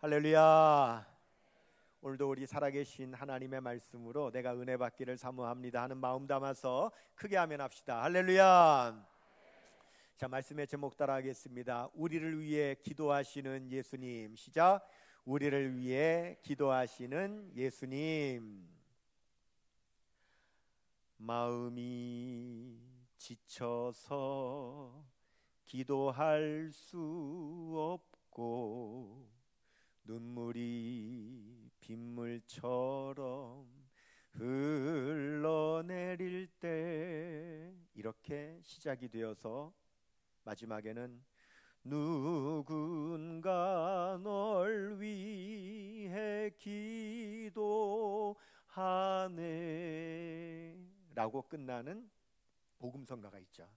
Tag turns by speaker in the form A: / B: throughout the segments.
A: 할렐루야. 오늘도 우리 살아계신 하나님의 말씀으로 내가 은혜 받기를 사모합니다 하는 마음 담아서 크게 아멘합시다. 할렐루야. 자, 말씀의 제목 따라 하겠습니다. 우리를 위해 기도하시는 예수님. 시작. 우리를 위해 기도하시는 예수님. 마음이 지쳐서 기도할 수 없고 눈물이 빗물처럼 흘러내릴 때, 이렇게 시작이 되어서 마지막에는 누군가 널 위해 기도하네 라고 끝나는 복음성가가 있죠.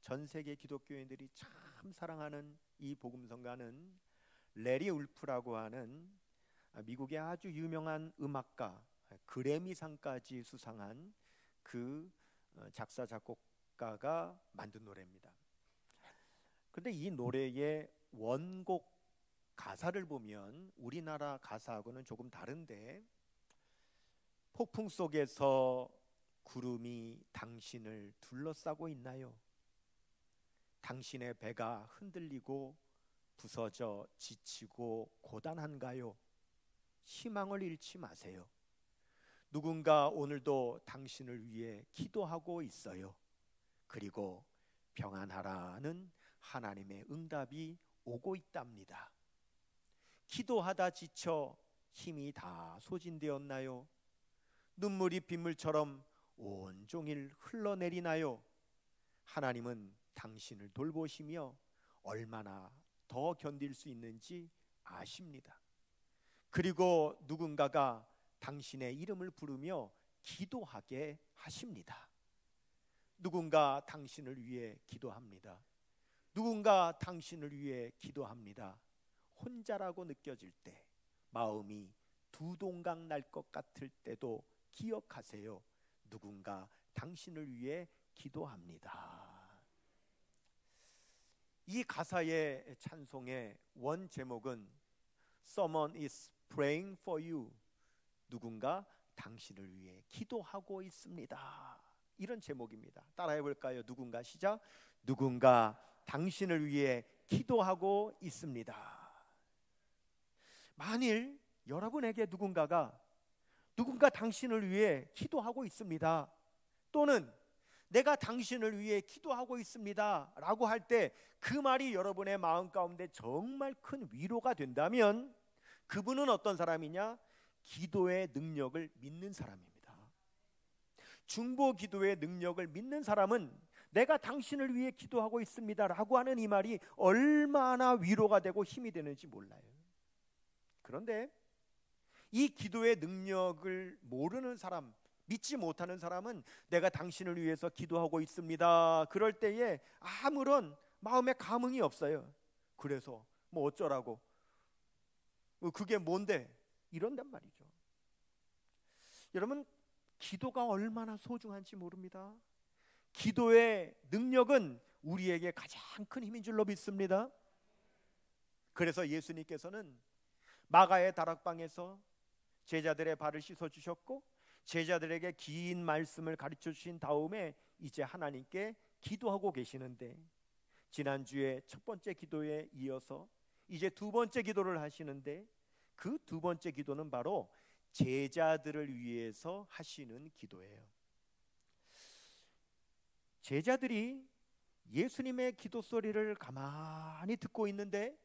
A: 전 세계 기독교인들이 참 사랑하는 이 복음성가는 레리 울프라고 하는 미국의 아주 유명한 음악가, 그래미상까지 수상한 그 작사 작곡가가 만든 노래입니다. 그런데 이 노래의 원곡 가사를 보면 우리나라 가사하고는 조금 다른데, 폭풍 속에서 구름이 당신을 둘러싸고 있나요? 당신의 배가 흔들리고 부서져 지치고 고단한가요? 희망을 잃지 마세요. 누군가 오늘도 당신을 위해 기도하고 있어요. 그리고 평안하라는 하나님의 응답이 오고 있답니다. 기도하다 지쳐 힘이 다 소진되었나요? 눈물이 빗물처럼 온종일 흘러내리나요? 하나님은 당신을 돌보시며 얼마나 더 견딜 수 있는지 아십니다. 그리고 누군가가 당신의 이름을 부르며 기도하게 하십니다. 누군가 당신을 위해 기도합니다. 누군가 당신을 위해 기도합니다. 혼자라고 느껴질 때, 마음이 두 동강 날 것 같을 때도 기억하세요. 누군가 당신을 위해 기도합니다. 이 가사의 찬송의 원 제목은 Someone is praying for you. 누군가 당신을 위해 기도하고 있습니다. 이런 제목입니다. 따라해 볼까요? 누군가, 시작. 누군가 당신을 위해 기도하고 있습니다. 만일 여러분에게 누군가 당신을 위해 기도하고 있습니다, 또는 내가 당신을 위해 기도하고 있습니다 라고 할 때 그 말이 여러분의 마음 가운데 정말 큰 위로가 된다면, 그분은 어떤 사람이냐? 기도의 능력을 믿는 사람입니다. 중보 기도의 능력을 믿는 사람은 내가 당신을 위해 기도하고 있습니다 라고 하는 이 말이 얼마나 위로가 되고 힘이 되는지 몰라요. 그런데 이 기도의 능력을 모르는 사람, 믿지 못하는 사람은 내가 당신을 위해서 기도하고 있습니다 그럴 때에 아무런 마음의 감흥이 없어요. 그래서 뭐 어쩌라고, 그게 뭔데, 이런단 말이죠. 여러분, 기도가 얼마나 소중한지 모릅니다. 기도의 능력은 우리에게 가장 큰 힘인 줄로 믿습니다. 그래서 예수님께서는 마가의 다락방에서 제자들의 발을 씻어주셨고, 제자들에게 긴 말씀을 가르쳐 주신 다음에 이제 하나님께 기도하고 계시는데, 지난주에 첫 번째 기도에 이어서 이제 두 번째 기도를 하시는데, 그 두 번째 기도는 바로 제자들을 위해서 하시는 기도예요. 제자들이 예수님의 기도 소리를 가만히 듣고 있는데,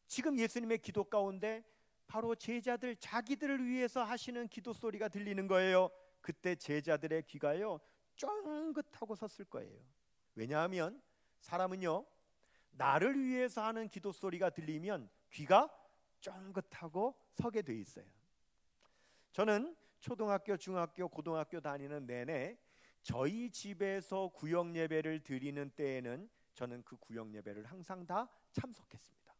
A: 지금 예수님의 기도 가운데 바로 제자들 자기들을 위해서 하시는 기도 소리가 들리는 거예요. 그때 제자들의 귀가요 쫑긋하고 섰을 거예요. 왜냐하면 사람은요, 나를 위해서 하는 기도 소리가 들리면 귀가 쫑긋하고 서게 돼 있어요. 저는 초등학교, 중학교, 고등학교 다니는 내내 저희 집에서 구역 예배를 드리는 때에는 저는 그 구역 예배를 항상 다 참석했습니다.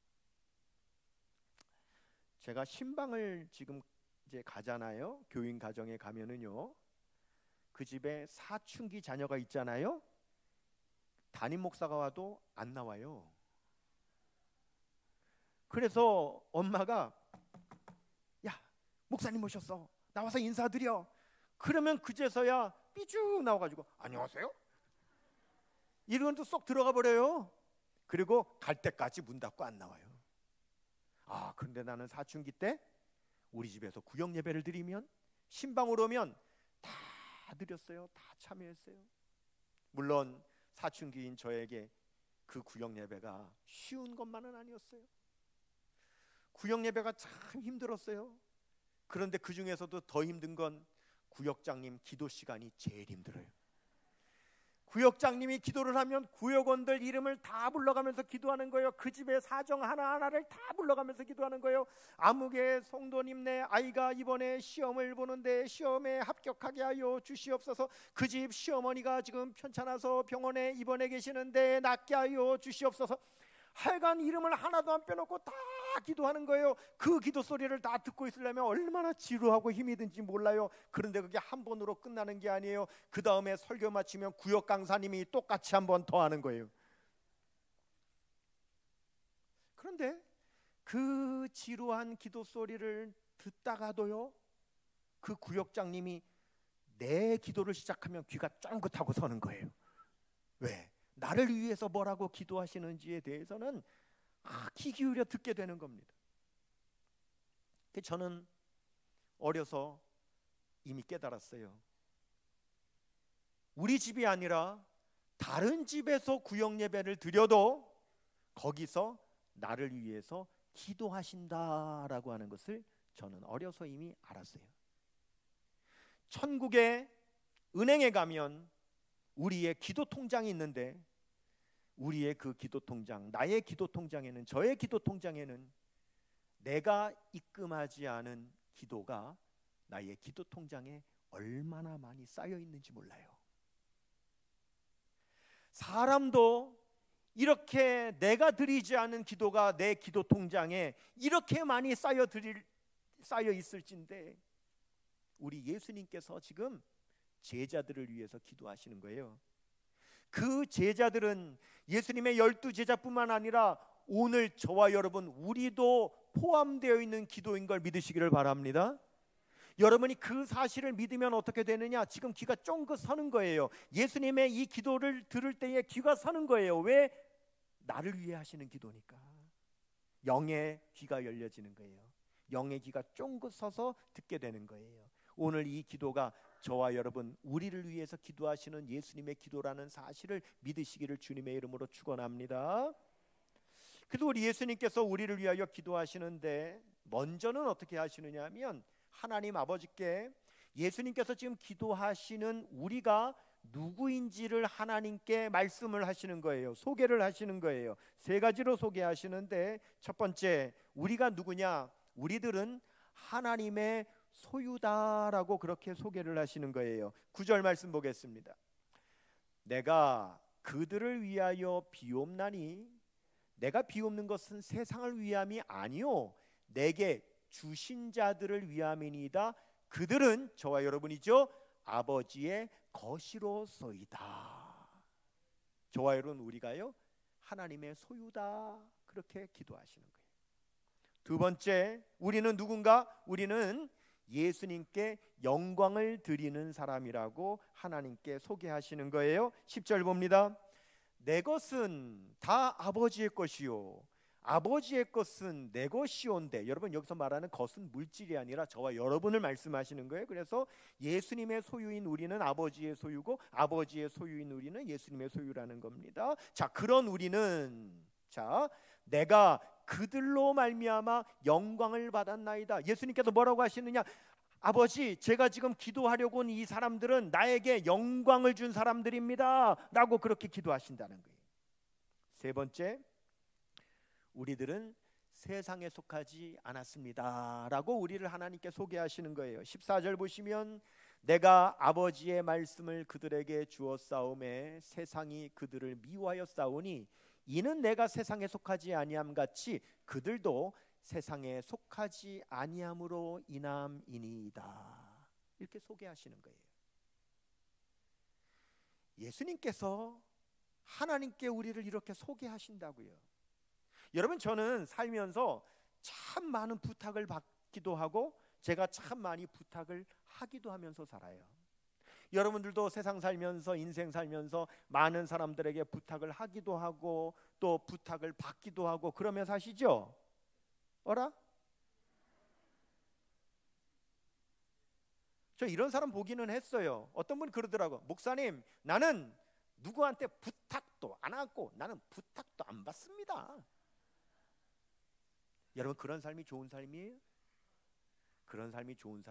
A: 제가 신방을 지금 이제 가잖아요. 교인 가정에 가면은요, 그 집에 사춘기 자녀가 있잖아요. 담임 목사가 와도 안 나와요. 그래서 엄마가 야, 목사님 오셨어. 나와서 인사드려. 그러면 그제서야 삐쭉 나와가지고 안녕하세요? 이런 또 쏙 들어가 버려요. 그리고 갈 때까지 문 닫고 안 나와요. 그런데 나는 사춘기 때 우리 집에서 구역 예배를 드리면 신방으로 오면 다 드렸어요. 다 참여했어요. 물론 사춘기인 저에게 그 구역 예배가 쉬운 것만은 아니었어요. 구역 예배가 참 힘들었어요. 그런데 그 중에서도 더 힘든 건 구역장님 기도 시간이 제일 힘들어요. 구역장님이 기도를 하면 구역원들 이름을 다 불러가면서 기도하는 거예요. 그 집의 사정 하나하나를 다 불러가면서 기도하는 거예요. 아무개 성도님, 내 아이가 이번에 시험을 보는데 시험에 합격하게 하여 주시옵소서. 그 집 시어머니가 지금 편찮아서 병원에 입원해 계시는데 낫게 하여 주시옵소서. 하여간 이름을 하나도 안 빼놓고 다 기도하는 거예요. 그 기도 소리를 다 듣고 있으려면 얼마나 지루하고 힘이 든지 몰라요. 그런데 그게 한 번으로 끝나는 게 아니에요. 그 다음에 설교 마치면 구역 강사님이 똑같이 한 번 더 하는 거예요. 그런데 그 지루한 기도 소리를 듣다가도요, 그 구역장님이 내 기도를 시작하면 귀가 쫑긋하고 서는 거예요. 왜? 나를 위해서 뭐라고 기도하시는지에 대해서는 귀 기울여 듣게 되는 겁니다. 저는 어려서 이미 깨달았어요. 우리 집이 아니라 다른 집에서 구역 예배를 드려도 거기서 나를 위해서 기도하신다라고 하는 것을 저는 어려서 이미 알았어요. 천국의 은행에 가면 우리의 기도 통장이 있는데 우리의 그 기도 통장, 나의 기도 통장에는, 저의 기도 통장에는 내가 입금하지 않은 기도가 나의 기도 통장에 얼마나 많이 쌓여 있는지 몰라요. 사람도 이렇게 내가 드리지 않은 기도가 내 기도 통장에 이렇게 많이 쌓여 있을진데 우리 예수님께서 지금 제자들을 위해서 기도하시는 거예요. 그 제자들은 예수님의 12제자뿐만 아니라 오늘 저와 여러분 우리도 포함되어 있는 기도인 걸 믿으시기를 바랍니다. 여러분이 그 사실을 믿으면 어떻게 되느냐? 지금 귀가 쫑긋 서는 거예요. 예수님의 이 기도를 들을 때에 귀가 서는 거예요. 왜? 나를 위해 하시는 기도니까. 영의 귀가 열려지는 거예요. 영의 귀가 쫑긋 서서 듣게 되는 거예요. 오늘 이 기도가 저와 여러분 우리를 위해서 기도하시는 예수님의 기도라는 사실을 믿으시기를 주님의 이름으로 축원합니다. 그래서 우리 예수님께서 우리를 위하여 기도하시는데 먼저는 어떻게 하시느냐 하면 하나님 아버지께 예수님께서 지금 기도하시는 우리가 누구인지를 하나님께 말씀을 하시는 거예요. 소개를 하시는 거예요. 세 가지로 소개하시는데 첫 번째, 우리가 누구냐? 우리들은 하나님의 소유다라고 그렇게 소개를 하시는 거예요. 9절 말씀 보겠습니다. 내가 그들을 위하여 비옵나니 내가 비옵는 것은 세상을 위함이 아니요 내게 주신 자들을 위함이니이다. 그들은 저와 여러분이죠. 아버지의 것이로소이다. 저와 여러분 우리가요 하나님의 소유다 그렇게 기도하시는 거예요. 두 번째, 우리는 누군가? 우리는 예수님께 영광을 드리는 사람이라고 하나님께 소개하시는 거예요. 10절 봅니다. 내 것은 다 아버지의 것이요 아버지의 것은 내 것이온데. 여러분 여기서 말하는 것은 물질이 아니라 저와 여러분을 말씀하시는 거예요. 그래서 예수님의 소유인 우리는 아버지의 소유고 아버지의 소유인 우리는 예수님의 소유라는 겁니다. 자, 그런 우리는 내가 그들로 말미암아 영광을 받았나이다. 예수님께서 뭐라고 하시느냐? 아버지, 제가 지금 기도하려고 온 이 사람들은 나에게 영광을 준 사람들입니다 라고 그렇게 기도하신다는 거예요. 세 번째, 우리들은 세상에 속하지 않았습니다 라고 우리를 하나님께 소개하시는 거예요. 14절 보시면 내가 아버지의 말씀을 그들에게 주었사오매 세상이 그들을 미워하였사오니 이는 내가 세상에 속하지 아니함 같이 그들도 세상에 속하지 아니함으로 인함이니이다. 이렇게 소개하시는 거예요. 예수님께서 하나님께 우리를 이렇게 소개하신다고요. 여러분, 저는 살면서 참 많은 부탁을 받기도 하고 제가 참 많이 부탁을 하기도 하면서 살아요. 여러분들도 세상 살면서, 인생 살면서 많은 사람들에게 부탁을 하기도 하고 또 부탁을 받기도 하고 그러며 사시죠? 어라? 저 이런 사람 보기는 했어요. 어떤 분이 그러더라고. 목사님, 나는 누구한테 부탁도 안 하고 나는 부탁도 안 받습니다. 여러분, 그런 삶이 좋은 삶이에요? 그런 삶이 좋은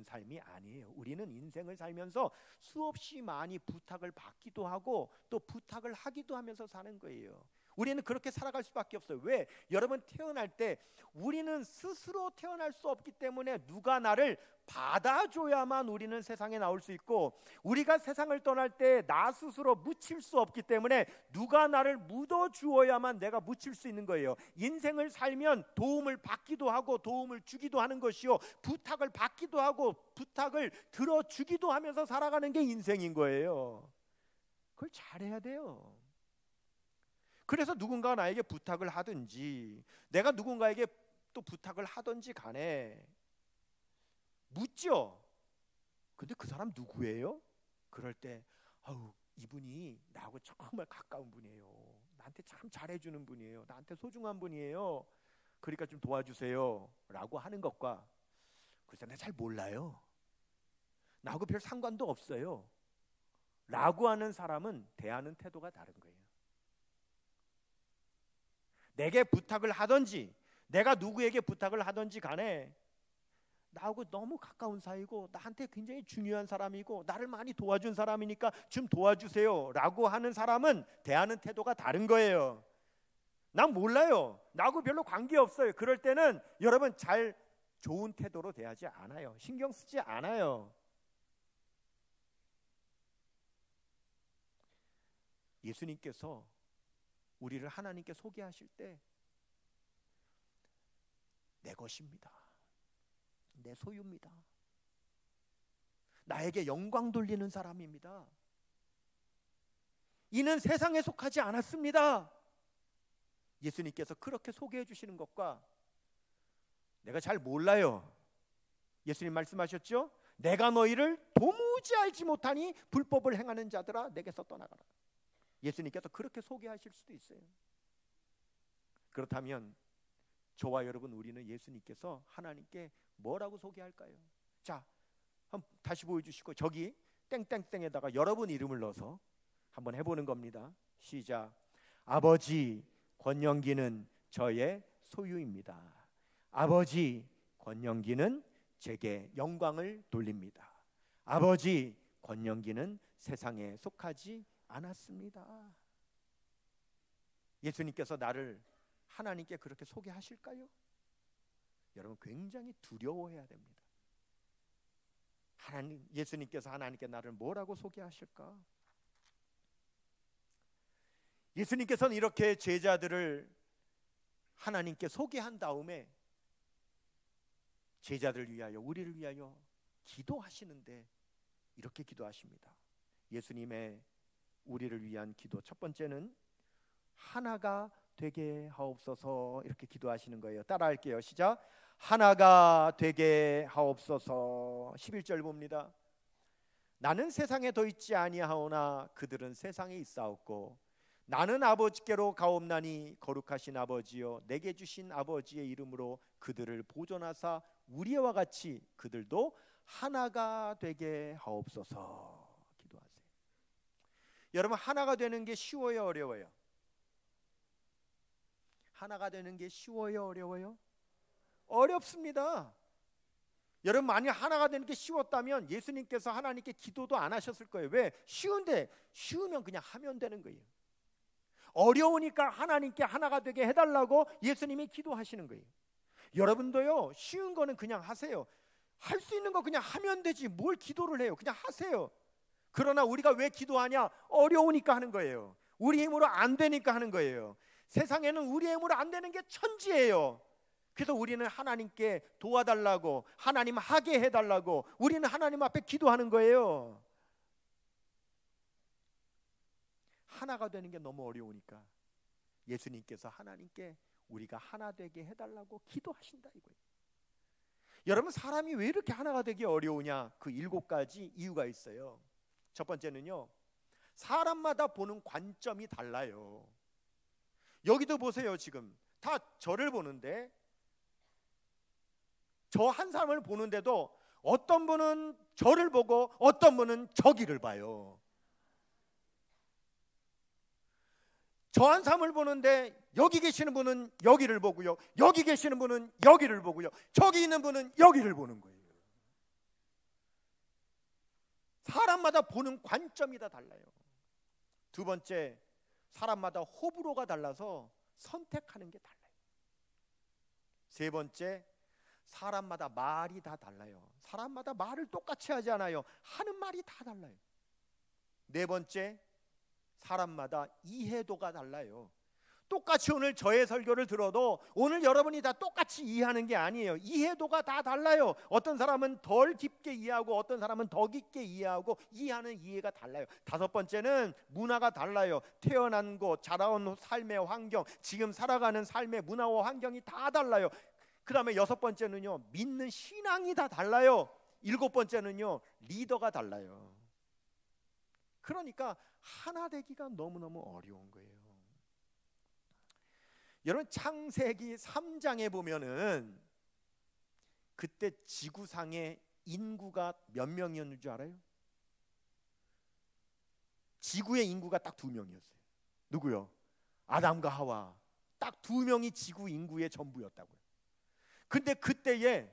A: 삶이 아니에요. 우리는 인생을 살면서 수없이 많이 부탁을 받기도 하고 또 부탁을 하기도 하면서 사는 거예요. 우리는 그렇게 살아갈 수밖에 없어요. 왜? 여러분, 태어날 때 우리는 스스로 태어날 수 없기 때문에 누가 나를 받아줘야만 우리는 세상에 나올 수 있고, 우리가 세상을 떠날 때 나 스스로 묻힐 수 없기 때문에 누가 나를 묻어주어야만 내가 묻힐 수 있는 거예요. 인생을 살면 도움을 받기도 하고 도움을 주기도 하는 것이요, 부탁을 받기도 하고 부탁을 들어주기도 하면서 살아가는 게 인생인 거예요. 그걸 잘해야 돼요. 그래서 누군가 나에게 부탁을 하든지 내가 누군가에게 또 부탁을 하든지 간에 묻죠. 근데 그 사람 누구예요? 그럴 때 이분이 나하고 정말 가까운 분이에요. 나한테 참 잘해주는 분이에요. 나한테 소중한 분이에요. 그러니까 좀 도와주세요 라고 하는 것과, 글쎄 나 잘 몰라요, 나하고 별 상관도 없어요 라고 하는 사람은 대하는 태도가 다른 거예요. 내게 부탁을 하든지 내가 누구에게 부탁을 하든지 간에 나하고 너무 가까운 사이고 나한테 굉장히 중요한 사람이고 나를 많이 도와준 사람이니까 좀 도와주세요 라고 하는 사람은 대하는 태도가 다른 거예요. 난 몰라요, 나하고 별로 관계없어요. 그럴 때는 여러분, 잘 좋은 태도로 대하지 않아요. 신경 쓰지 않아요. 예수님께서 우리를 하나님께 소개하실 때 내 것입니다, 내 소유입니다, 나에게 영광 돌리는 사람입니다, 이는 세상에 속하지 않았습니다, 예수님께서 그렇게 소개해 주시는 것과, 내가 잘 몰라요, 예수님 말씀하셨죠? 내가 너희를 도무지 알지 못하니 불법을 행하는 자들아 내게서 떠나가라. 예수님께서 그렇게 소개하실 수도 있어요. 그렇다면 저와 여러분, 우리는 예수님께서 하나님께 뭐라고 소개할까요? 자, 한번 다시 보여주시고 저기 땡땡땡에다가 여러분 이름을 넣어서 한번 해보는 겁니다. 시작. 아버지, 권영기는 저의 소유입니다. 아버지, 권영기는 제게 영광을 돌립니다. 아버지, 권영기는 세상에 속하지 않았습니다. 예수님께서 나를 하나님께 그렇게 소개하실까요? 여러분, 굉장히 두려워해야 됩니다. 예수님께서 하나님께 나를 뭐라고 소개하실까? 예수님께서는 이렇게 제자들을 하나님께 소개한 다음에 제자들을 위하여, 우리를 위하여 기도하시는데 이렇게 기도하십니다. 예수님의 우리를 위한 기도 첫 번째는 하나가 되게 하옵소서, 이렇게 기도하시는 거예요. 따라할게요. 시작. 하나가 되게 하옵소서. 11절 봅니다. 나는 세상에 더 있지 아니하오나 그들은 세상에 있사옵고 나는 아버지께로 가옵나니 거룩하신 아버지여 내게 주신 아버지의 이름으로 그들을 보존하사 우리와 같이 그들도 하나가 되게 하옵소서. 기도하세요. 여러분, 하나가 되는 게 쉬워요, 어려워요? 하나가 되는 게 쉬워요, 어려워요? 어렵습니다. 여러분, 만약 하나가 되는 게 쉬웠다면 예수님께서 하나님께 기도도 안 하셨을 거예요. 왜? 쉬우면 그냥 하면 되는 거예요. 어려우니까 하나님께 하나가 되게 해달라고 예수님이 기도하시는 거예요. 여러분도요, 쉬운 거는 그냥 하세요. 할 수 있는 거 그냥 하면 되지 뭘 기도를 해요. 그냥 하세요. 그러나 우리가 왜 기도하냐? 어려우니까 하는 거예요. 우리 힘으로 안 되니까 하는 거예요. 세상에는 우리 힘으로 안 되는 게 천지예요. 그래서 우리는 하나님께 도와달라고, 하나님 하게 해달라고 우리는 하나님 앞에 기도하는 거예요. 하나가 되는 게 너무 어려우니까 예수님께서 하나님께 우리가 하나 되게 해달라고 기도하신다 이거예요. 여러분, 사람이 왜 이렇게 하나가 되기 어려우냐? 그 7가지 이유가 있어요. 첫 번째는요, 사람마다 보는 관점이 달라요. 여기도 보세요. 지금 다 저를 보는데, 저 한 사람을 보는데도 어떤 분은 저를 보고 어떤 분은 저기를 봐요. 저 한 사람을 보는데 여기 계시는 분은 여기를 보고요, 여기 계시는 분은 여기를 보고요, 저기 있는 분은 여기를 보는 거예요. 사람마다 보는 관점이 다 달라요. 두 번째, 사람마다 호불호가 달라서 선택하는 게 달라요. 세 번째, 사람마다 말이 다 달라요. 사람마다 말을 똑같이 하지 않아요. 하는 말이 다 달라요. 네 번째, 사람마다 이해도가 달라요. 똑같이 오늘 저의 설교를 들어도 오늘 여러분이 다 똑같이 이해하는 게 아니에요. 이해도가 다 달라요. 어떤 사람은 덜 깊게 이해하고 어떤 사람은 더 깊게 이해하고, 이해하는 이해가 달라요. 다섯 번째는 문화가 달라요. 태어난 곳, 자라온 삶의 환경, 지금 살아가는 삶의 문화와 환경이 다 달라요. 그 다음에 여섯 번째는요, 믿는 신앙이 다 달라요. 일곱 번째는요, 리더가 달라요. 그러니까 하나 되기가 너무너무 어려운 거예요. 여러분, 창세기 3장에 보면은 그때 지구상의 인구가 몇 명이었는 줄 알아요? 지구의 인구가 딱 2명이었어요. 누구요? 아담과 하와. 딱 2명이 지구 인구의 전부였다고요. 근데 그때에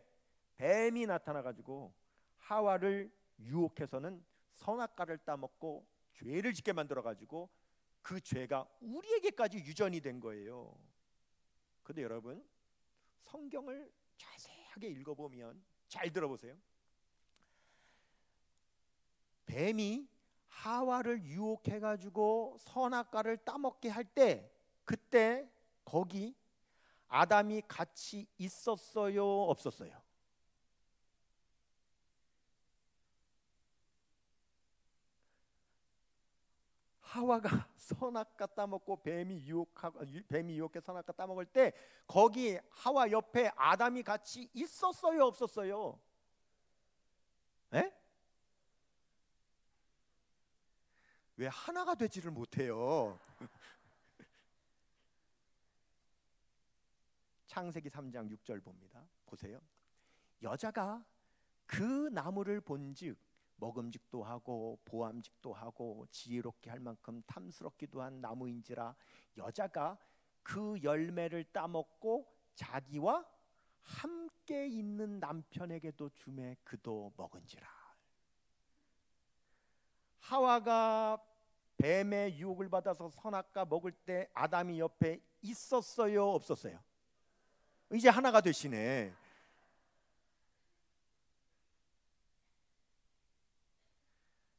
A: 뱀이 나타나가지고 하와를 유혹해서는 선악과를 따먹고 죄를 짓게 만들어가지고 그 죄가 우리에게까지 유전이 된 거예요. 근데 여러분, 성경을 자세하게 읽어보면, 잘 들어보세요. 뱀이 하와를 유혹해가지고 선악과를 따먹게 할 때, 그때 거기 아담이 같이 있었어요, 없었어요? 하와가 선악과 따먹고 뱀이 유혹해 선악과 따먹을 때 거기 하와 옆에 아담이 같이 있었어요, 없었어요? 에? 왜 하나가 되지를 못해요? 창세기 3장 6절 봅니다. 보세요. 여자가 그 나무를 본즉 먹음직도 하고 보암직도 하고 지혜롭게 할 만큼 탐스럽기도 한 나무인지라 여자가 그 열매를 따먹고 자기와 함께 있는 남편에게도 주매 그도 먹은지라. 하와가 뱀의 유혹을 받아서 선악과 먹을 때 아담이 옆에 있었어요, 없었어요? 이제 하나가 되시네.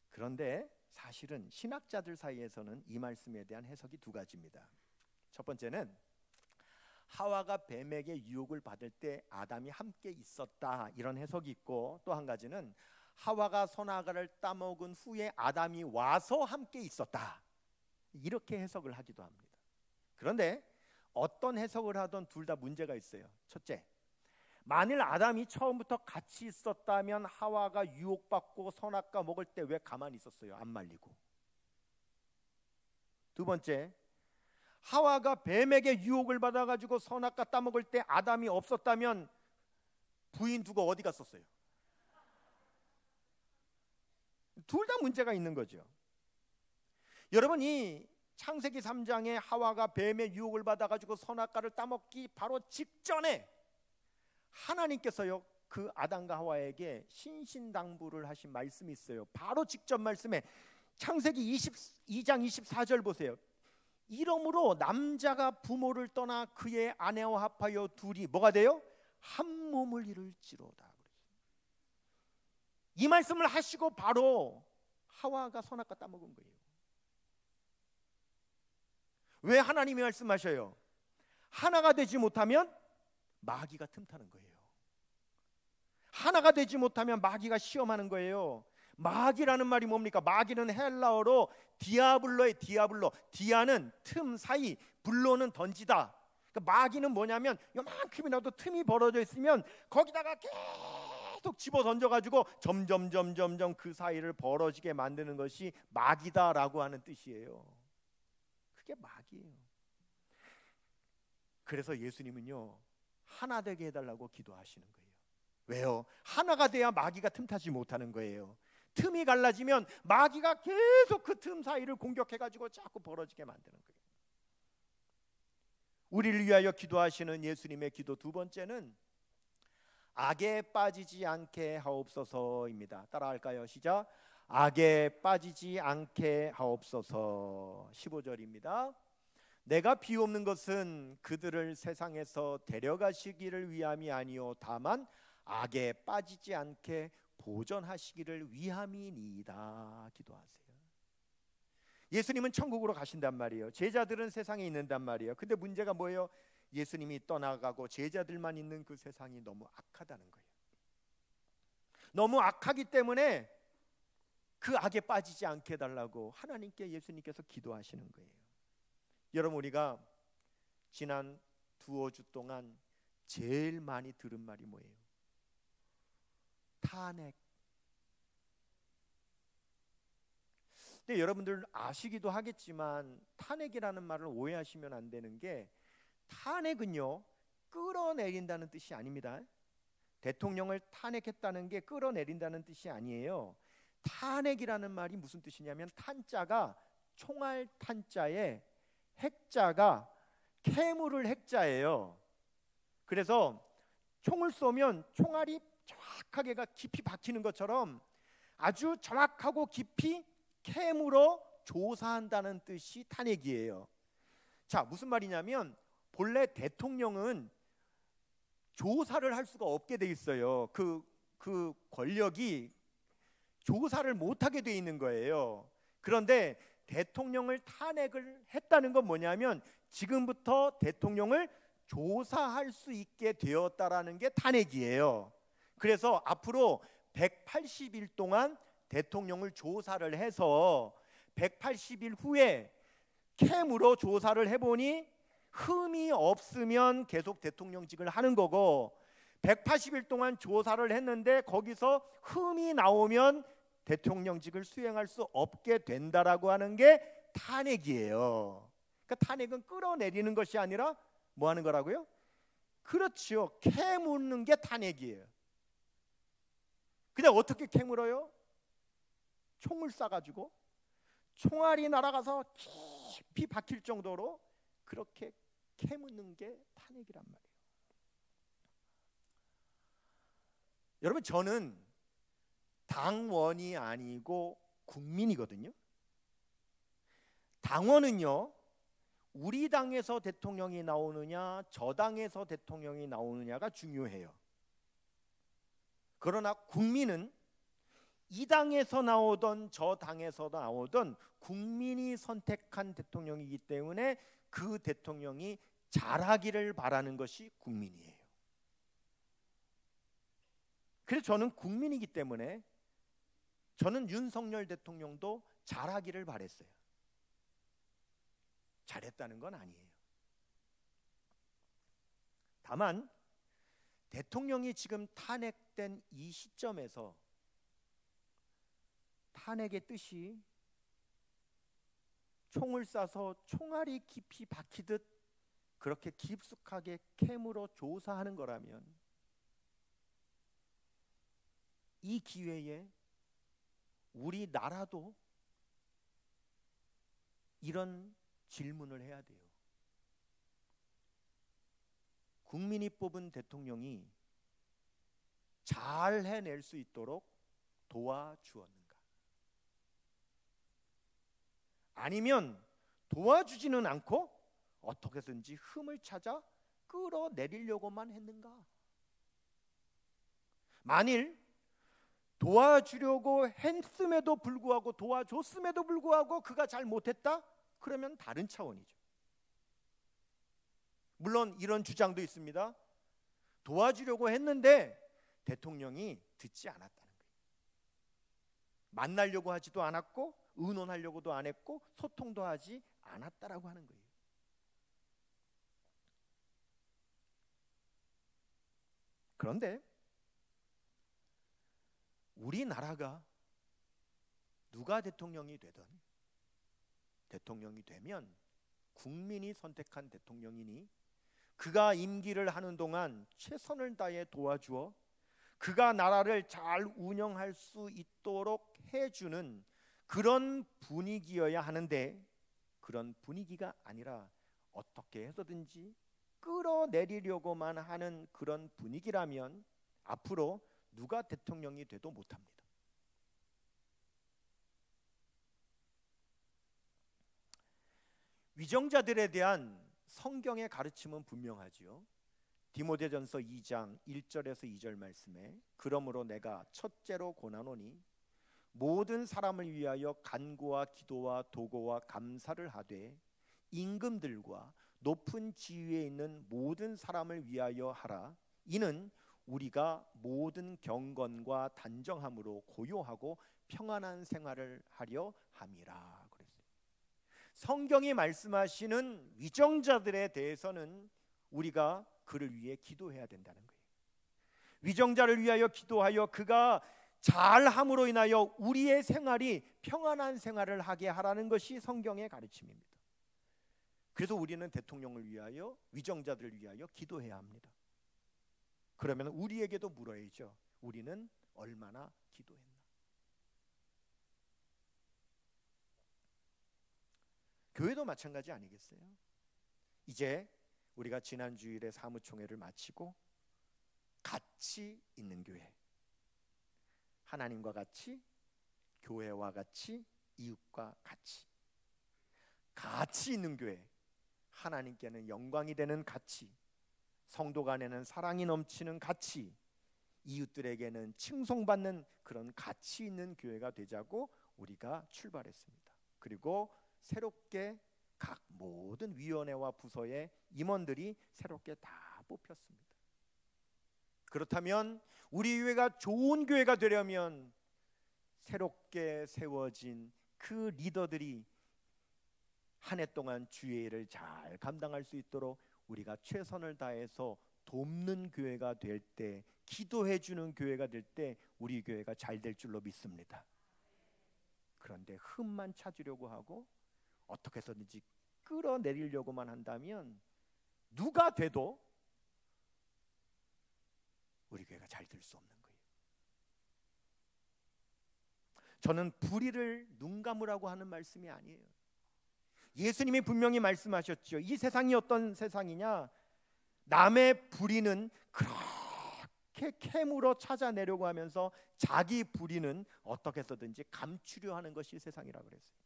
A: 그런데 사실은 신학자들 사이에서는 이 말씀에 대한 해석이 두 가지입니다. 첫 번째는 하와가 뱀에게 유혹을 받을 때 아담이 함께 있었다, 이런 해석이 있고, 또 한 가지는 하와가 선악과를 따먹은 후에 아담이 와서 함께 있었다, 이렇게 해석을 하기도 합니다. 그런데 어떤 해석을 하든 둘 다 문제가 있어요. 첫째, 만일 아담이 처음부터 같이 있었다면 하와가 유혹받고 선악과 먹을 때 왜 가만히 있었어요? 안 말리고. 두 번째, 하와가 뱀에게 유혹을 받아가지고 선악과 따먹을 때 아담이 없었다면 부인 두고 어디 갔었어요? 둘 다 문제가 있는 거죠. 여러분, 이 창세기 3장에 하와가 뱀의 유혹을 받아가지고 선악과를 따먹기 바로 직전에 하나님께서요, 그 아담과 하와에게 신신당부를 하신 말씀이 있어요. 바로 직전 말씀에 창세기 22장 24절 보세요. 이러므로 남자가 부모를 떠나 그의 아내와 합하여 둘이 뭐가 돼요? 한 몸을 이룰지로다. 이 말씀을 하시고 바로 하와가 선악과 따먹은 거예요. 왜 하나님이 말씀하셔요? 하나가 되지 못하면 마귀가 틈타는 거예요. 하나가 되지 못하면 마귀가 시험하는 거예요. 마귀라는 말이 뭡니까? 마귀는 헬라어로 디아블로의 디아블로. 디아는 틈 사이, 불로는 던지다. 그러니까 마귀는 뭐냐면 요만큼이라도 틈이 벌어져 있으면 거기다가 계속 집어 던져가지고 점점 그 사이를 벌어지게 만드는 것이 마귀다라고 하는 뜻이에요. 그게 마귀예요. 그래서 예수님은요, 하나 되게 해달라고 기도하시는 거예요. 왜요? 하나가 돼야 마귀가 틈타지 못하는 거예요. 틈이 갈라지면 마귀가 계속 그 틈 사이를 공격해가지고 자꾸 벌어지게 만드는 거예요. 우리를 위하여 기도하시는 예수님의 기도 두 번째는 악에 빠지지 않게 하옵소서입니다. 따라할까요? 시작. 악에 빠지지 않게 하옵소서. 15절입니다. 내가 비옵는 것은 그들을 세상에서 데려가시기를 위함이 아니요 다만 악에 빠지지 않게 보존하시기를 위함이니이다. 기도하세요. 예수님은 천국으로 가신단 말이에요. 제자들은 세상에 있는단 말이에요. 근데 문제가 뭐예요? 예수님이 떠나가고 제자들만 있는 그 세상이 너무 악하다는 거예요. 너무 악하기 때문에 그 악에 빠지지 않게 해달라고 하나님께 예수님께서 기도하시는 거예요. 여러분, 우리가 지난 두어 주 동안 제일 많이 들은 말이 뭐예요? 탄핵. 근데 여러분들 아시기도 하겠지만 탄핵이라는 말을 오해하시면 안 되는 게, 탄핵은요 끌어내린다는 뜻이 아닙니다. 대통령을 탄핵했다는 게 끌어내린다는 뜻이 아니에요. 탄핵이라는 말이 무슨 뜻이냐면, 탄자가 총알 탄자에 핵자가 캐물을 핵자예요. 그래서 총을 쏘면 총알이 정확하게가 깊이 박히는 것처럼 아주 정확하고 깊이 캐물어 조사한다는 뜻이 탄핵이에요. 자, 무슨 말이냐면 본래 대통령은 조사를 할 수가 없게 돼 있어요. 그 권력이 조사를 못하게 돼 있는 거예요. 그런데 대통령을 탄핵을 했다는 건 뭐냐면 지금부터 대통령을 조사할 수 있게 되었다라는 게 탄핵이에요. 그래서 앞으로 180일 동안 대통령을 조사를 해서 180일 후에 캠으로 조사를 해보니 흠이 없으면 계속 대통령직을 하는 거고, 180일 동안 조사를 했는데 거기서 흠이 나오면 대통령직을 수행할 수 없게 된다라고 하는 게 탄핵이에요. 그러니까 탄핵은 끌어내리는 것이 아니라 뭐 하는 거라고요? 그렇지요. 캐묻는 게 탄핵이에요. 근데 어떻게 캐물어요? 총을 쏴가지고 총알이 날아가서 깊이 박힐 정도로 그렇게 캐묻는 게 탄핵이란 말이에요. 여러분, 저는 당원이 아니고 국민이거든요. 당원은요, 우리 당에서 대통령이 나오느냐 저 당에서 대통령이 나오느냐가 중요해요. 그러나 국민은 이 당에서 나오던 저 당에서 나오던 국민이 선택한 대통령이기 때문에 그 대통령이 잘하기를 바라는 것이 국민이에요. 그래서 저는 국민이기 때문에 저는 윤석열 대통령도 잘하기를 바랬어요. 잘했다는 건 아니에요. 다만 대통령이 지금 탄핵된 이 시점에서 탄핵의 뜻이 총을 쏴서 총알이 깊이 박히듯 그렇게 깊숙하게 캠으로 조사하는 거라면, 이 기회에 우리나라도 이런 질문을 해야 돼요. 국민이 뽑은 대통령이 잘 해낼 수 있도록 도와주었는가? 아니면 도와주지는 않고 어떻게든지 흠을 찾아 끌어내리려고만 했는가? 만일 도와주려고 했음에도 불구하고, 도와줬음에도 불구하고 그가 잘 못했다? 그러면 다른 차원이죠. 물론 이런 주장도 있습니다. 도와주려고 했는데 대통령이 듣지 않았다는 거예요. 만나려고 하지도 않았고 의논하려고도 안 했고 소통도 하지 않았다라고 하는 거예요. 그런데 우리나라가 누가 대통령이 되든 대통령이 되면 국민이 선택한 대통령이니 그가 임기를 하는 동안 최선을 다해 도와주어 그가 나라를 잘 운영할 수 있도록 해주는 그런 분위기여야 하는데, 그런 분위기가 아니라 어떻게 해서든지 끌어내리려고만 하는 그런 분위기라면 앞으로 누가 대통령이 돼도 못합니다. 위정자들에 대한 성경의 가르침은 분명하지요. 디모데전서 2장 1절에서 2절 말씀에 그러므로 내가 첫째로 권하노니 모든 사람을 위하여 간구와 기도와 도고와 감사를 하되 임금들과 높은 지위에 있는 모든 사람을 위하여 하라. 이는 우리가 모든 경건과 단정함으로 고요하고 평안한 생활을 하려 함이라 그랬어요. 성경이 말씀하시는 위정자들에 대해서는 우리가 그를 위해 기도해야 된다는 거예요. 위정자를 위하여 기도하여 그가 잘함으로 인하여 우리의 생활이 평안한 생활을 하게 하라는 것이 성경의 가르침입니다. 그래서 우리는 대통령을 위하여, 위정자들을 위하여 기도해야 합니다. 그러면 우리에게도 물어야죠. 우리는 얼마나 기도했나? 교회도 마찬가지 아니겠어요? 이제 우리가 지난 주일에 사무총회를 마치고 같이 있는 교회, 하나님과 같이, 교회와 같이, 이웃과 같이 있는 교회, 하나님께는 영광이 되는 가치, 성도 간에는 사랑이 넘치는 가치, 이웃들에게는 칭송받는 그런 가치 있는 교회가 되자고 우리가 출발했습니다. 그리고 새롭게 각 모든 위원회와 부서의 임원들이 새롭게 다 뽑혔습니다. 그렇다면 우리 교회가 좋은 교회가 되려면 새롭게 세워진 그 리더들이 한 해 동안 주의 일을 잘 감당할 수 있도록 우리가 최선을 다해서 돕는 교회가 될 때, 기도해 주는 교회가 될 때 우리 교회가 잘 될 줄로 믿습니다. 그런데 흠만 찾으려고 하고 어떻게 해서든지 끌어내리려고만 한다면 누가 돼도 우리 교회가 잘 될 수 없는 거예요. 저는 불의를 눈 감으라고 하는 말씀이 아니에요. 예수님이 분명히 말씀하셨죠. 이 세상이 어떤 세상이냐? 남의 불의는 그렇게 캐물어 찾아내려고 하면서 자기 불의는 어떻게 해서든지 감추려 하는 것이 세상이라고 그랬어요.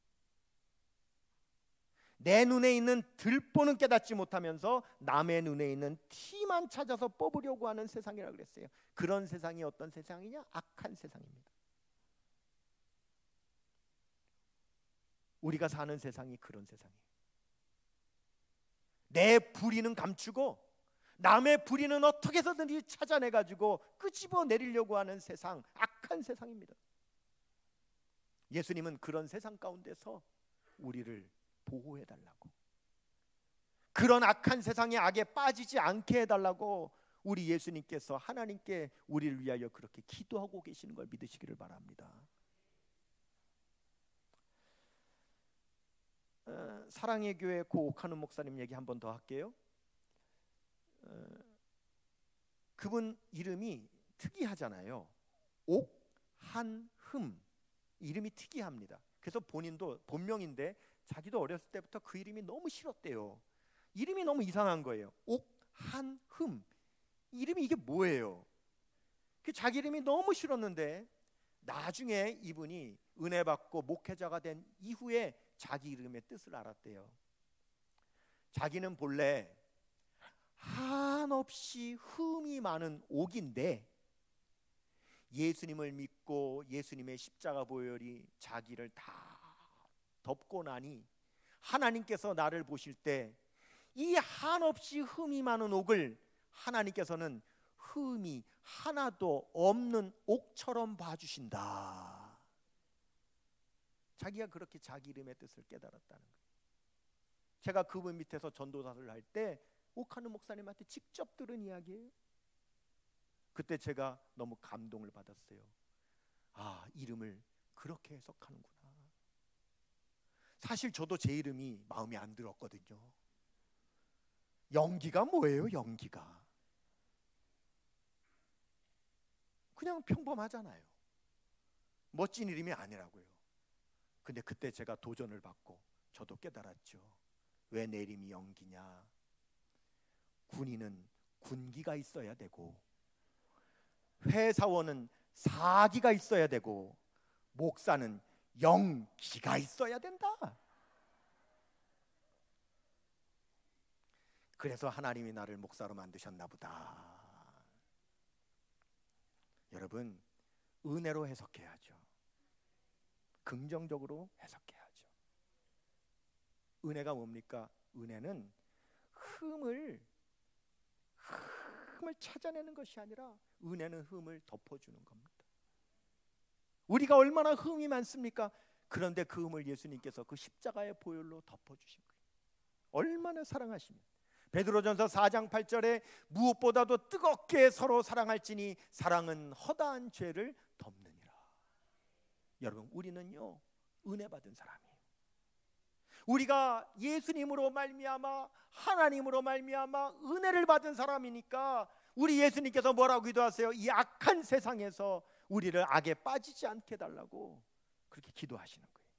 A: 내 눈에 있는 들보는 깨닫지 못하면서 남의 눈에 있는 티만 찾아서 뽑으려고 하는 세상이라고 그랬어요. 그런 세상이 어떤 세상이냐? 악한 세상입니다. 우리가 사는 세상이 그런 세상이에요. 내 불의는 감추고 남의 불의는 어떻게 해서든지 찾아내가지고 끄집어내리려고 하는 세상, 악한 세상입니다. 예수님은 그런 세상 가운데서 우리를 보호해달라고, 그런 악한 세상의 악에 빠지지 않게 해달라고 우리 예수님께서 하나님께 우리를 위하여 그렇게 기도하고 계시는 걸 믿으시기를 바랍니다. 사랑의 교회 고 옥한우 목사님 얘기 한 번 더 할게요. 그분 이름이 특이하잖아요. 옥한흠, 이름이 특이합니다. 그래서 본인도 본명인데 자기도 어렸을 때부터 그 이름이 너무 싫었대요. 이름이 너무 이상한 거예요. 옥한흠, 이름이 이게 뭐예요? 자기 이름이 너무 싫었는데 나중에 이분이 은혜 받고 목회자가 된 이후에 자기 이름의 뜻을 알았대요. 자기는 본래 한없이 흠이 많은 옥인데 예수님을 믿고 예수님의 십자가 보혈이 자기를 다 덮고 나니 하나님께서 나를 보실 때 이 한없이 흠이 많은 옥을 하나님께서는 흠이 하나도 없는 옥처럼 봐주신다. 자기가 그렇게 자기 이름의 뜻을 깨달았다는 거예요. 제가 그분 밑에서 전도사를 할 때 옥한우 목사님한테 직접 들은 이야기예요. 그때 제가 너무 감동을 받았어요. 아, 이름을 그렇게 해석하는구나. 사실 저도 제 이름이 마음에 안 들었거든요. 영기가 뭐예요? 영기가 그냥 평범하잖아요. 멋진 이름이 아니라고요. 근데 그때 제가 도전을 받고 저도 깨달았죠. 왜 내 이름이 영기냐? 군인은 군기가 있어야 되고, 회사원은 사기가 있어야 되고, 목사는 영기가 있어야 된다. 그래서 하나님이 나를 목사로 만드셨나 보다. 여러분, 은혜로 해석해야죠. 긍정적으로 해석해야죠. 은혜가 뭡니까? 은혜는 흠을 찾아내는 것이 아니라 은혜는 흠을 덮어주는 겁니다. 우리가 얼마나 흠이 많습니까? 그런데 그 흠을 예수님께서 그 십자가의 보혈로 덮어주신 거예요. 얼마나 사랑하시면. 베드로전서 4장 8절에 무엇보다도 뜨겁게 서로 사랑할지니 사랑은 허다한 죄를 덮느니라. 여러분, 우리는요 은혜 받은 사람이에요. 우리가 예수님으로 말미암아 하나님으로 말미암아 은혜를 받은 사람이니까 우리 예수님께서 뭐라고 기도하세요? 이 악한 세상에서 우리를 악에 빠지지 않게 해달라고 그렇게 기도하시는 거예요.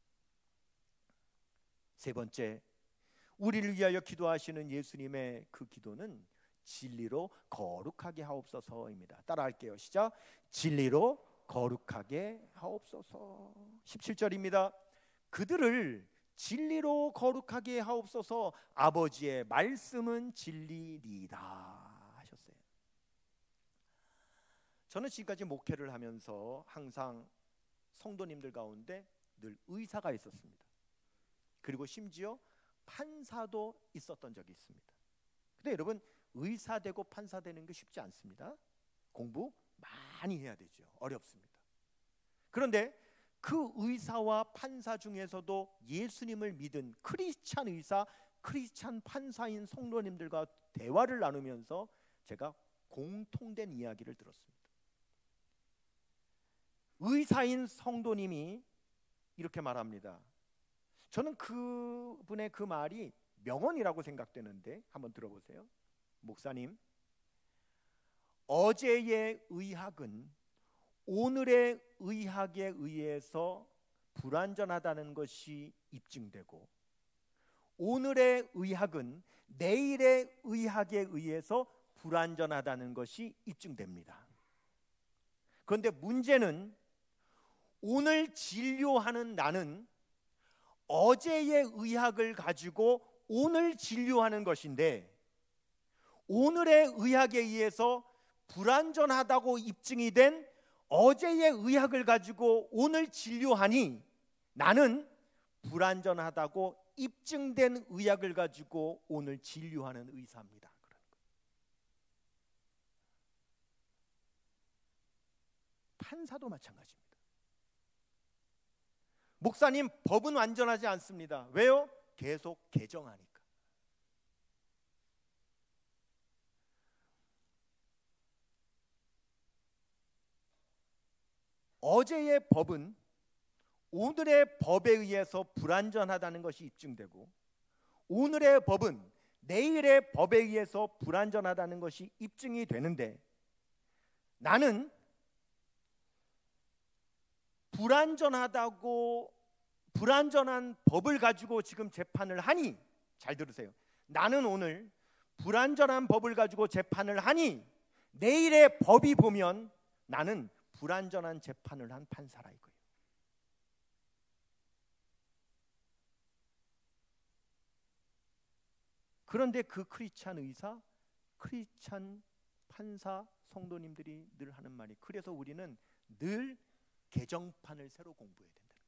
A: 세 번째, 우리를 위하여 기도하시는 예수님의 그 기도는 진리로 거룩하게 하옵소서입니다. 따라할게요. 시작. 진리로 거룩하게 하옵소서. 17절입니다. 그들을 진리로 거룩하게 하옵소서. 아버지의 말씀은 진리니이다 하셨어요. 저는 지금까지 목회를 하면서 항상 성도님들 가운데 늘 의사가 있었습니다. 그리고 심지어 판사도 있었던 적이 있습니다. 근데 여러분, 의사 되고 판사 되는 게 쉽지 않습니다. 공부 많이 해야 되죠. 어렵습니다. 그런데 그 의사와 판사 중에서도 예수님을 믿은 크리스찬 의사, 크리스찬 판사인 성도님들과 대화를 나누면서 제가 공통된 이야기를 들었습니다. 의사인 성도님이 이렇게 말합니다. 저는 그분의 그 말이 명언이라고 생각되는데 한번 들어보세요. 목사님, 어제의 의학은 오늘의 의학에 의해서 불완전하다는 것이 입증되고, 오늘의 의학은 내일의 의학에 의해서 불완전하다는 것이 입증됩니다. 그런데 문제는 오늘 진료하는 나는 어제의 의학을 가지고 오늘 진료하는 것인데, 오늘의 의학에 의해서 불완전하다고 입증이 된 어제의 의학을 가지고 오늘 진료하니 나는 불완전하다고 입증된 의학을 가지고 오늘 진료하는 의사입니다. 판사도 마찬가지입니다. 목사님, 법은 완전하지 않습니다. 왜요? 계속 개정하니까. 어제의 법은 오늘의 법에 의해서 불완전하다는 것이 입증되고, 오늘의 법은 내일의 법에 의해서 불완전하다는 것이 입증이 되는데, 나는 불완전한 법을 가지고 지금 재판을 하니, 잘 들으세요. 나는 오늘 불완전한 법을 가지고 재판을 하니 내일의 법이 보면 나는 불완전한 재판을 한 판사라 이거예요. 그런데 그 크리스찬 의사, 크리스찬 판사 성도님들이 늘 하는 말이, 그래서 우리는 늘 개정판을 새로 공부해야 된다는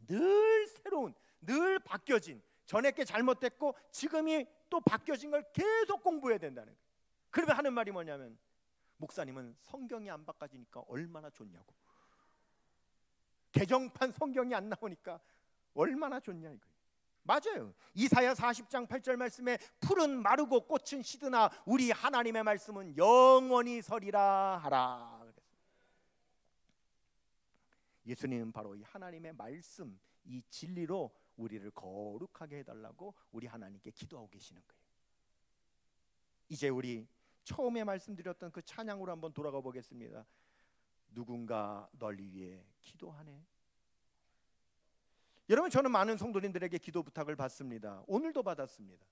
A: 거예요. 늘 새로운, 늘 바뀌어진, 전에 게 잘못됐고 지금이 또 바뀌어진 걸 계속 공부해야 된다는 거예요. 그러면 하는 말이 뭐냐면, 목사님은 성경이 안 바꿔지니까 얼마나 좋냐고, 개정판 성경이 안 나오니까 얼마나 좋냐 이거예요. 맞아요. 이사야 40장 8절 말씀에 풀은 마르고 꽃은 시드나 우리 하나님의 말씀은 영원히 서리라 하라. 예수님은 바로 이 하나님의 말씀, 이 진리로 우리를 거룩하게 해달라고 우리 하나님께 기도하고 계시는 거예요. 이제 우리 처음에 말씀드렸던 그 찬양으로 한번 돌아가 보겠습니다. 누군가 널 위해 기도하네. 여러분, 저는 많은 성도님들에게 기도 부탁을 받습니다. 오늘도 받았습니다.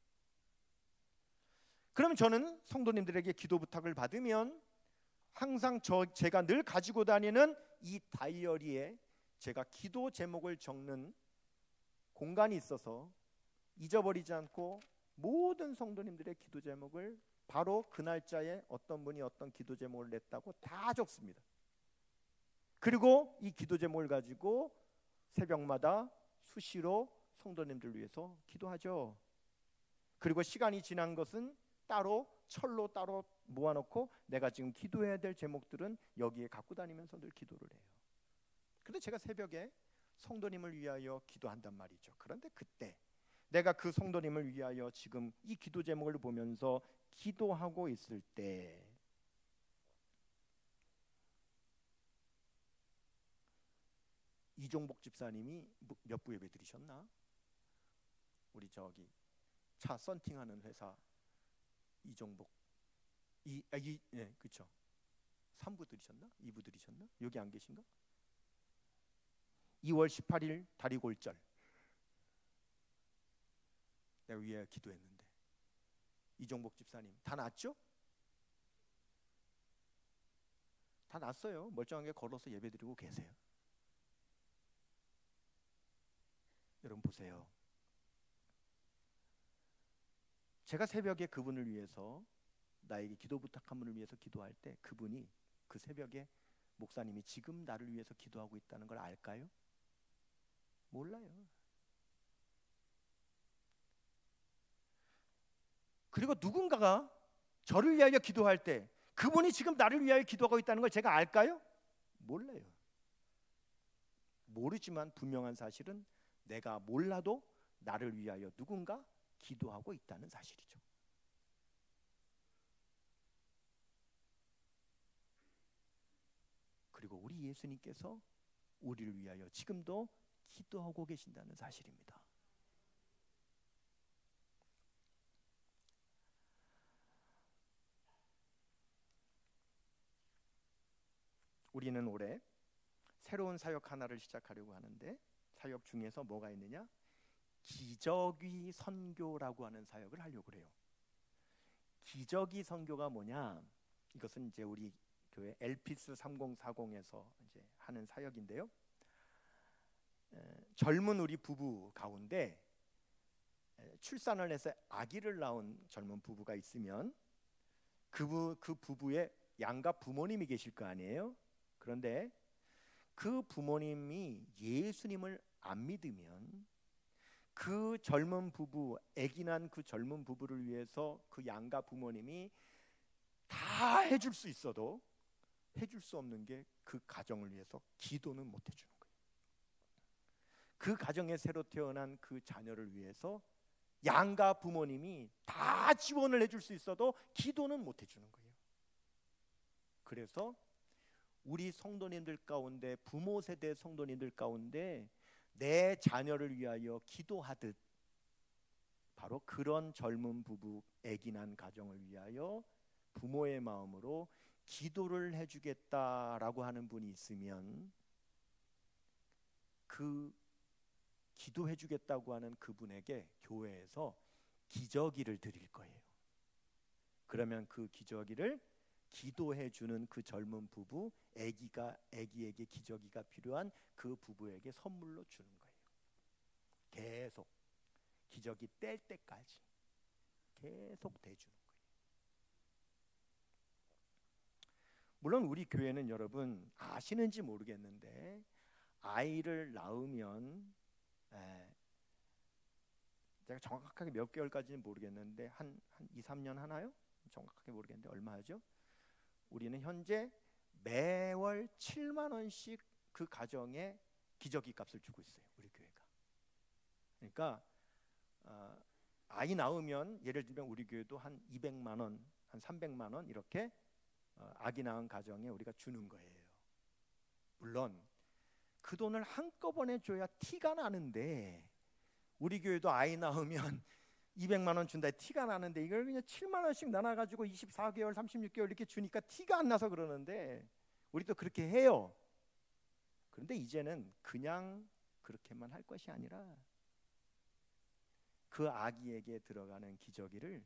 A: 그러면 저는 성도님들에게 기도 부탁을 받으면 항상 제가 늘 가지고 다니는 이 다이어리에 제가 기도 제목을 적는 공간이 있어서 잊어버리지 않고 모든 성도님들의 기도 제목을 바로 그 날짜에 어떤 분이 어떤 기도 제목을 냈다고 다 적습니다. 그리고 이 기도 제목을 가지고 새벽마다 수시로 성도님들 위해서 기도하죠. 그리고 시간이 지난 것은 따로 철로 따로 모아놓고 내가 지금 기도해야 될 제목들은 여기에 갖고 다니면서 늘 기도를 해요. 그런데 제가 새벽에 성도님을 위하여 기도한단 말이죠. 그런데 그때 내가 그 성도님을 위하여 지금 이 기도 제목을 보면서 기도하고 있을 때 이종복 집사님이 몇 부 예배 드리셨나? 우리 저기 차 썬팅하는 회사 이종복 네, 그렇죠. 3부 드리셨나? 2부 드리셨나? 여기 안 계신가? 2월 18일 다리골절 내가 위에 기도했는데 이종복 집사님 다 낫죠? 다 낫어요. 멀쩡하게 걸어서 예배드리고 계세요. 여러분 보세요. 제가 새벽에 그분을 위해서 나에게 기도 부탁한 분을 위해서 기도할 때 그분이 그 새벽에 목사님이 지금 나를 위해서 기도하고 있다는 걸 알까요? 몰라요. 그리고 누군가가 저를 위하여 기도할 때 그분이 지금 나를 위하여 기도하고 있다는 걸 제가 알까요? 몰라요. 모르지만 분명한 사실은 내가 몰라도 나를 위하여 누군가 기도하고 있다는 사실이죠. 그리고 우리 예수님께서 우리를 위하여 지금도 기도하고 계신다는 사실입니다. 우리는 올해 새로운 사역 하나를 시작하려고 하는데 사역 중에서 뭐가 있느냐? 기저귀 선교라고 하는 사역을 하려고 해요. 기저귀 선교가 뭐냐? 이것은 이제 우리 교회 엘피스 3040에서 이제 하는 사역인데요. 젊은 우리 부부 가운데 출산을 해서 아기를 낳은 젊은 부부가 있으면 그 부부의 양가 부모님이 계실 거 아니에요. 그런데 그 부모님이 예수님을 안 믿으면 그 젊은 부부, 아기 난 그 젊은 부부를 위해서 그 양가 부모님이 다 해줄 수 있어도 해줄 수 없는 게 그 가정을 위해서 기도는 못 해주는 거예요. 그 가정에 새로 태어난 그 자녀를 위해서 양가 부모님이 다 지원을 해줄 수 있어도 기도는 못 해주는 거예요. 그래서 우리 성도님들 가운데, 부모 세대 성도님들 가운데 내 자녀를 위하여 기도하듯 바로 그런 젊은 부부, 아기 난 가정을 위하여 부모의 마음으로 기도를 해주겠다라고 하는 분이 있으면 그 기도해주겠다고 하는 그분에게 교회에서 기저귀를 드릴 거예요. 그러면 그 기저귀를 기도해주는 그 젊은 부부, 아기에게 기저귀가 필요한 그 부부에게 선물로 주는 거예요. 계속 기저귀 뗄 때까지 계속 대주는 거예요. 물론 우리 교회는 여러분 아시는지 모르겠는데 아이를 낳으면 제가 정확하게 몇 개월까지는 모르겠는데 한 2, 3년 하나요? 정확하게 모르겠는데 얼마 하죠? 우리는 현재 매월 7만 원씩 그 가정에 기저귀 값을 주고 있어요. 우리 교회가. 그러니까 아이 낳으면 예를 들면 우리 교회도 한 200만 원, 한 300만 원 이렇게 아기 낳은 가정에 우리가 주는 거예요. 물론 그 돈을 한꺼번에 줘야 티가 나는데, 우리 교회도 아이 낳으면 200만 원 준다 티가 나는데, 이걸 그냥 7만 원씩 나눠가지고 24개월, 36개월 이렇게 주니까 티가 안 나서 그러는데, 우리도 그렇게 해요. 그런데 이제는 그냥 그렇게만 할 것이 아니라 그 아기에게 들어가는 기저귀를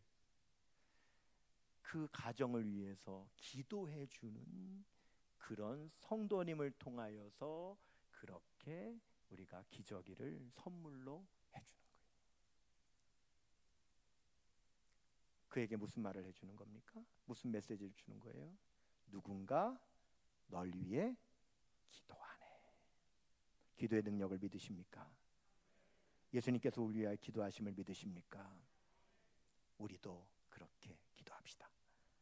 A: 그 가정을 위해서 기도해 주는 그런 성도님을 통하여서 그렇게 우리가 기저귀를 선물로 해주는 거예요. 그에게 무슨 말을 해주는 겁니까? 무슨 메시지를 주는 거예요? 누군가 널 위해 기도하네. 기도의 능력을 믿으십니까? 예수님께서 우리 위하여 기도하심을 믿으십니까? 우리도 그렇게 기도합시다.